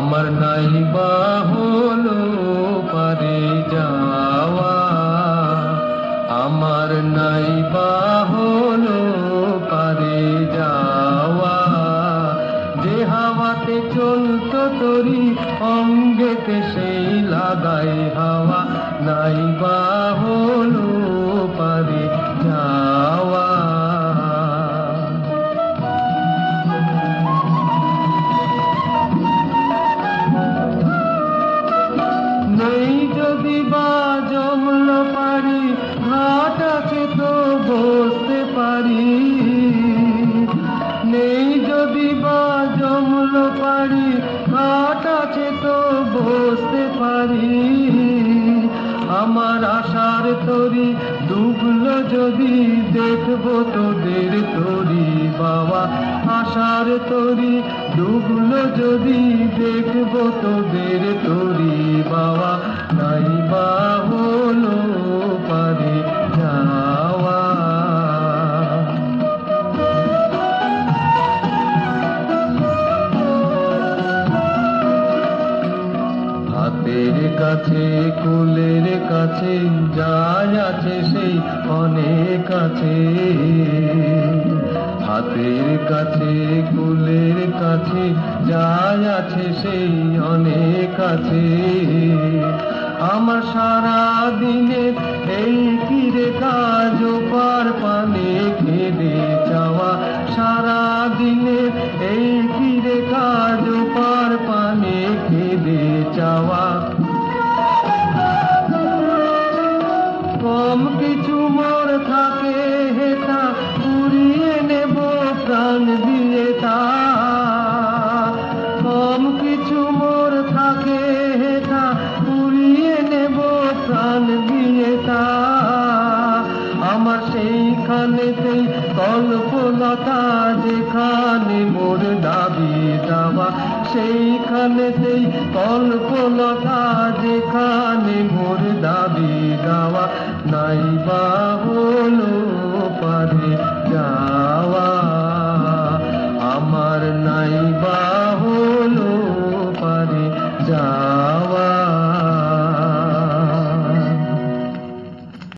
আমার নাই বা হলো পারে যাওয়া, আমার নাই বা হলো পারে যাওয়া। যে হাওয়াতে চলতো তরি অঙ্গেতে সেই লাগাই হাওয়া, নাই বা হলো পারে যাওয়া। নেই যদি বা জমল পারি, ঘাট আছে তো বসতে পারি। নেই যদি বা জমল পারি, ঘাট আছে তো বসতে পারি। আমার আশার তরি ডুবলো যদি, দেখবো তোদের তরি বাবা। আশার তরি ডুবলো যদি, দেখবো তোদের তরি বাবা। নাই বা হলো পারে যাওয়া। হাতের কাছে কুলের কাছে যাই আছে সেই অনেক আছে। হাতের কাছে কুলের কাছে যাই আছে সেই অনেক আছে। আমার সারা দিনের এই কিরে কাজ, পার পানে খেদে চাওয়া। সারা দিনের এই কিরে কাজ, পার পানে খেদে চাওয়া। কম কিছু মোর থাকে হেতা, পুড়িয়ে নেব প্রাণ দিয়ে তা। কম কিছু মোর থাকে হেতা, পুড়িয়ে নেব প্রাণ দিয়ে তা। আমার সেইখানেতেই কল্পলতা, যেখানে মোর দাবি দাওয়া। সেইখানেতেই কল্পলতা,